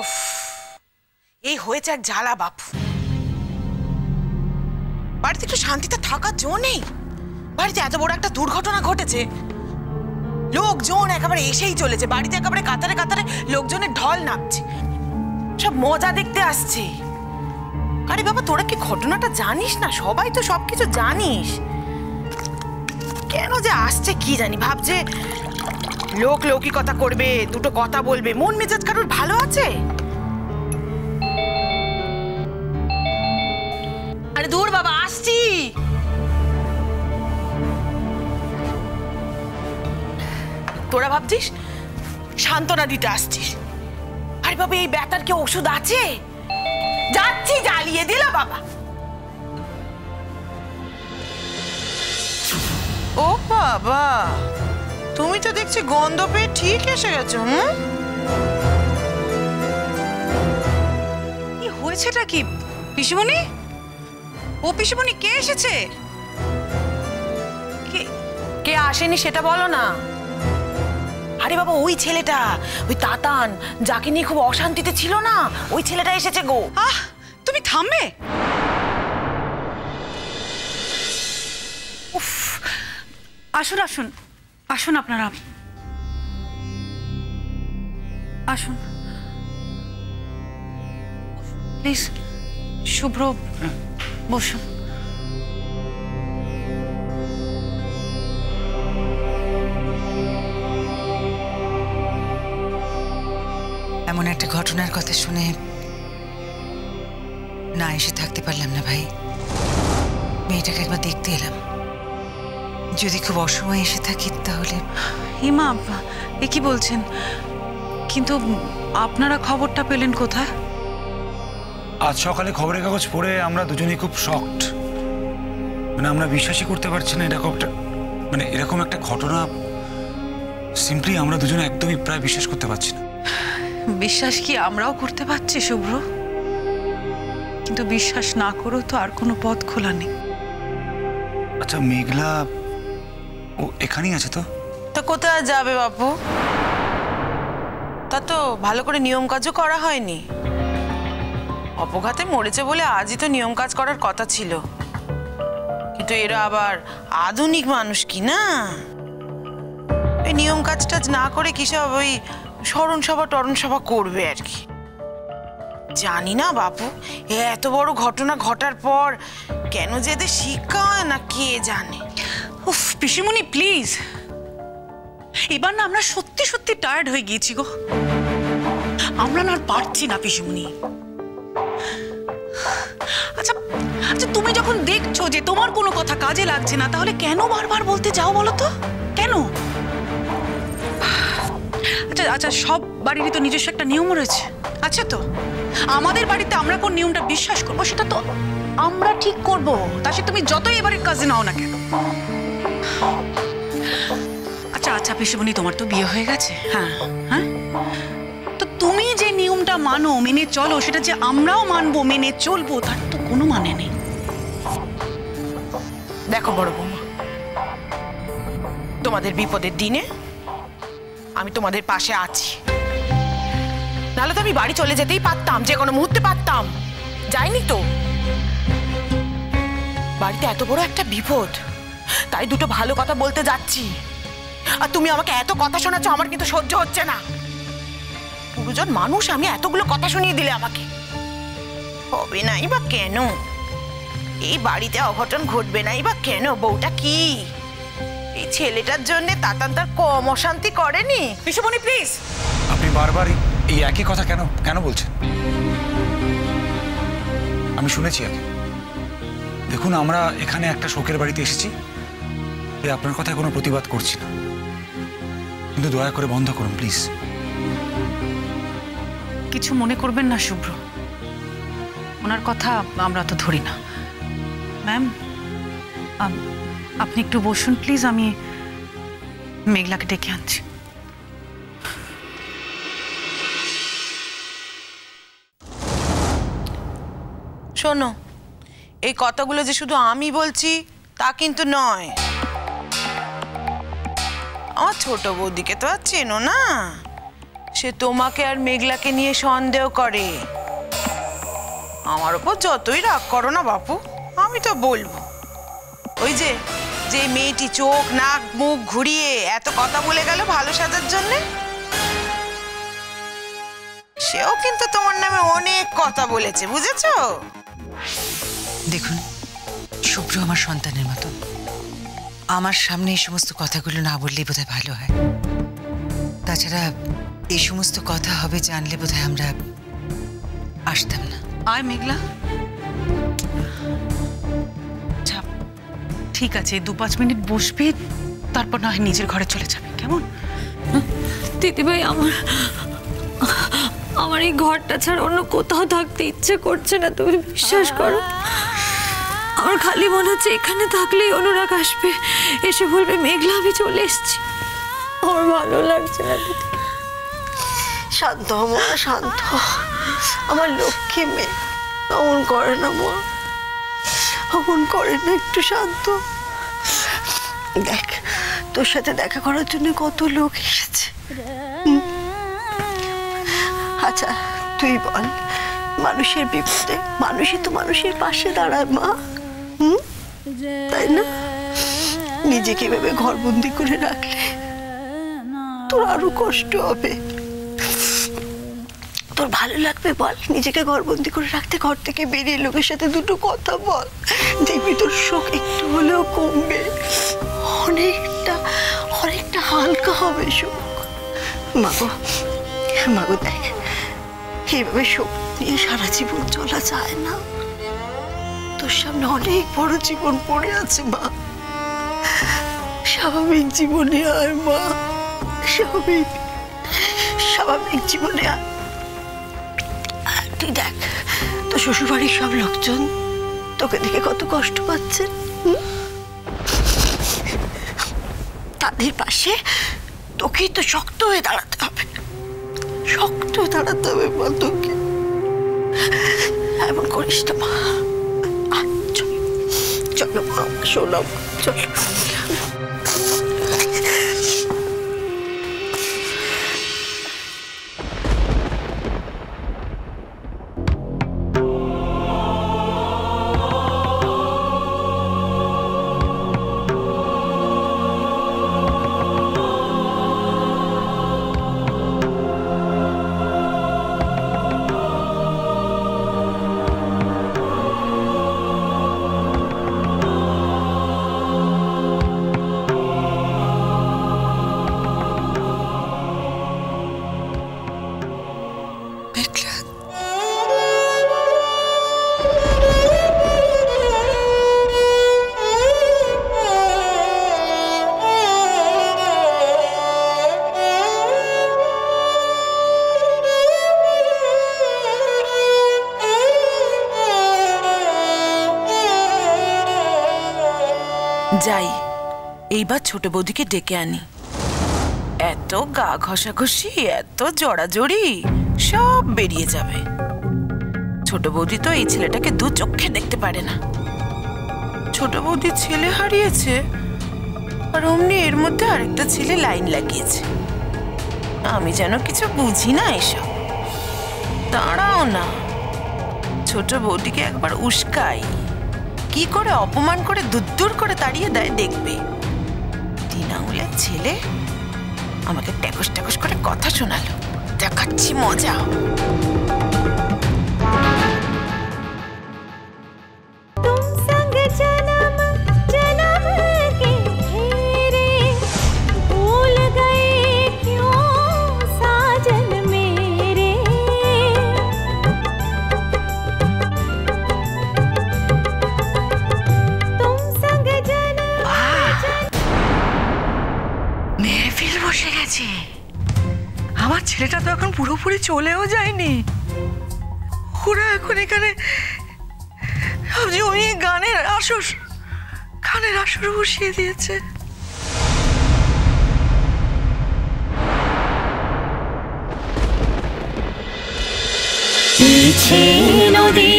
উফ, এই হয়েছে এক জ্বালা বাপু। বাড়িতে একটু শান্তিতে থাকার জো নেই। বাড়িতে এত বড় একটা দুর্ঘটনা ঘটেছে, লোকজন একেবারে এসেই চলেছে, বাড়িতে একেবারে কাতারে কাতারে লোকজনের ঢল নামছে, সব মজা দেখতে আসছে। আরে বাবা, তোরা কি ঘটনাটা জানিস না? সবাই তো সবকিছু জানিস, কেন যে আসছে কি জানি। ভাবছে লোক লৌকিকতা করবে, দুটো কথা বলবে, মন মেজাজ কারোর ভালো আছে? আরে দূর বাবা, আসছি। তোরা ভাবছিস সান্ত্বনা দিতে আসছিস? আরে বাবা, এই ব্যথার কি ওষুধ আছে? যাচ্ছি, জ্বালিয়ে দিল বাবা। ও বাবা, তুমি তো দেখছি গন্ধ পেয়ে ঠিক এসে গেছো। কি হয়েছেটা কি পিসিমণি? ও পিসিমণি, কে এসেছে? কে আসেনি সেটা বলো না। আরে বাবা, ওই ছেলেটা, ওই তাতান, যাকে নিয়ে খুব অশান্তিতে ছিল না, ওই ছেলেটা এসেছে গো। আহ, তুমি থামবে? উফ, আসুন আসুন আসুন, আপনারা আসুন প্লিজ। শুভ্র, বসুন। এমন একটা ঘটনার কথা শুনে না এসে থাকতে পারলাম না ভাই। মেয়েটাকে একবার দেখতে এলাম, যদি খুব অসময়ে এসে থাকি তাহলে। হিমা, এ কি বলছেন? কিন্তু আপনারা খবরটা পেলেন কোথায়? আজ সকালে খবরের কাগজ পড়ে আমরা দুজনেই খুব শকড। মানে আমরা বিশ্বাসই করতে পারছি না এরকম একটা ঘটনা। সিম্পলি আমরা দুজনে একদমই প্রায় বিশ্বাস করতে পারছি না। বিশ্বাস কি আমরাও করতে পারছি শুভ্র, কিন্তু বিশ্বাস না করেও তো আর কোনো পথ খোলা নেই। আচ্ছা, মেঘলা ও এখানেই আছে তো? তো কোথায় যাবে বাপু? তা তো ভালো করে নিয়ম কাজও করা হয়নি। অপঘাতে মরেছে বলে আজই তো নিয়ম কাজ করার কথা ছিল, কিন্তু এরা আবার আধুনিক মানুষ কি না, এই নিয়ম কাজ টাজ না করে কি সব ওই স্মরণ সভা টরণ সভা করবে আর কি। জানি না বাপু, এত বড় ঘটনা ঘটার পর কেন যে এদের শিক্ষা হয় না কে জানে। উফ পিসিমণি প্লিজ, এবার না আমরা সত্যি সত্যি টায়ার্ড হয়ে গিয়েছি গো। আমরা না আর পারছি না পিসিমণি। আচ্ছা আচ্ছা, তুমি যখন দেখছো যে তোমার কোনো কথা কাজে লাগছে না, তাহলে কেন বারবার বলতে যাও বলো তো? কেন? আচ্ছা আচ্ছা, সব বাড়িরই তো নিজস্ব একটা নিয়ম রয়েছে, আচ্ছা তো আমাদের বাড়িতে আমরা কোন নিয়মটা বিশ্বাস করবো সেটা তো আমরা ঠিক করবো। তা সে তুমি যতই এবারের কাজে নাও না কেন। আচ্ছা আচ্ছা পিসিমণি, তোমার তো বিয়ে হয়ে গেছে, হ্যাঁ হ্যাঁ, তো তুমি যে নিয়মটা মানো, মেনে চলো, সেটা যে আমরাও মানবো, মেনে চলবো, তার তো কোনো মানে নেই। দেখো বড় বৌমা, তোমাদের বিপদের দিনে আমি তোমাদের পাশে আছি। নাহলে তো আমি বাড়ি চলে যেতেই পারতাম, যে কোনো মুহূর্তে পারতাম, যাইনি তো। বাড়িতে এত বড় একটা বিপদ, তাই দুটো ভালো কথা বলতে যাচ্ছি, আর তুমি আমাকে এত কথা শোনাচ্ছ, আমার কিন্তু সহ্য হচ্ছে না। পুরোজন মানুষ, আমি এতগুলো কথা শুনিয়ে দিলে আমাকে হবে নাই বা কেন? এই বাড়িতে অঘটন ঘটবে নাই বা কেন? বউটা কি এই ছেলেটার জন্য তাতান তার কম অশান্তি করেনি? পিসিমণি প্লিজ। আপনি বারবার এই একই কথা কেন কেন বলছেন? আমি শুনেছি আগে। দেখুন, আমরা এখানে একটা শোকের বাড়িতে এসেছি, আপনার কথা কোনো প্রতিবাদ করছি না, কিন্তু দয়া করে বন্ধ করুন প্লিজ। কিছু মনে করবেন না শুভ্র, ওনার কথা আমরা তো ধরি না। ম্যাম, আপনি একটু বসুন প্লিজ, আমি মেঘলাকে ডেকে আনছি। শোনো, এই কথাগুলো যে শুধু আমি বলছি তা কিন্তু নয়। আমার ছোট বৌদিকে তো আর চেনো না, সে তোমাকে আর মেঘলাকে নিয়ে সন্দেহ করে। আমার উপর যতই রাগ করো না বাপু, আমি তো বলবো, ওই যে যে মেয়েটি চোখ নাক মুখ ঘুরিয়ে এত কথা বলে গেল ভালো সাজার জন্যে, সেও কিন্তু তোমার নামে অনেক কথা বলেছে, বুঝেছো? দেখুন, শুভ্র আমার সন্তানের মতো, আমার সামনে এই সমস্ত কথাগুলো না বললেই বোধহয় ভালো হয়। তাছাড়া এই সমস্ত কথা হবে জানলে বোধহয় আমরা আসতাম না। আয় মেঘলা। আচ্ছা ঠিক আছে, 2-5 মিনিট বসবি, তারপর না হয় নিজের ঘরে চলে যাবে, কেমন? দিদিভাই, আমার এই ঘরটা ছাড়া অন্য কোথাও থাকতে ইচ্ছে করছে না, তুমি বিশ্বাস করো। আমার খালি মনে হচ্ছে এখানে থাকলেই অনুরাগ আসবে, এসে বলবে মেঘলা আমি চলে এসেছি। আমার ভালো লাগছে না দিদি। শান্ত হ মা, শান্ত হ। আমার লক্ষ্মী মেয়ে অমন করে না মা, অমন করে না, একটু শান্ত। দেখ, তোর সাথে দেখা করার জন্য কত লোক এসেছে। আচ্ছা তুই বল, মানুষের বিপদে মানুষই তো মানুষের পাশে দাঁড়ায় মা, তাই না? নিজেকে ভেবে ঘরবন্দি করে রাখলে তোর আরো কষ্ট হবে। তোর ভালো লাগবে বল নিজেকে ঘরবন্দি করে রাখতে? ঘর থেকে বেরিয়ে লোকের সাথে দুটো কথা বল, দেখবি তোর শোক একটু হলেও কমবে, অনেকটা অনেকটা হালকা হবে শোক। মাগো, মাগো দেখ, এইভাবে শোক নিয়ে সারা জীবন চলা যায় না। তোর সামনে অনেক বড় জীবন পড়ে আছে মা, স্বাভাবিক জীবনে আয় মা, স্বাভাবিক স্বাভাবিক জীবনে আয়। তুই দেখ, তোর শ্বশুরবাড়ির সব লোকজন তোকে দেখে কত কষ্ট পাচ্ছে, তাদের পাশে তোকেই তো শক্ত হয়ে দাঁড়াতে হবে, শক্ত হয়ে দাঁড়াতে হবে মা তোকে। এমন করিস না মা, চলো মা, শোনো চলো। যাই, এইবার ছোট বৌদিকে ডেকে আনি। এত গা ঘষাঘষি, এত জড়াজড়ি সব বেরিয়ে যাবে। ছোট বৌদি তো এই ছেলেটাকে দু চোখে দেখতে পারে না। ছোট বৌদির ছেলে হারিয়েছে, আর অমনি এর মধ্যে আরেকটা ছেলে লাইন লাগিয়েছে। আমি যেন কিছু বুঝি না এসব। দাঁড়াও না, ছোট বৌদিকে একবার উস্কাই, কি করে অপমান করে দুদ্দুর করে তাড়িয়ে দেয় দেখবে। 3 আঙুলের ছেলে আমাকে ট্যাকস ট্যাকস করে কথা শোনালো, দেখাচ্ছি মজা। আমার ছেলেটা তো এখন পুরোপুরি চলেও যায়নি, ওরা এখন এখানে জমিয়ে গানের আসর বসিয়ে দিয়েছে। নদী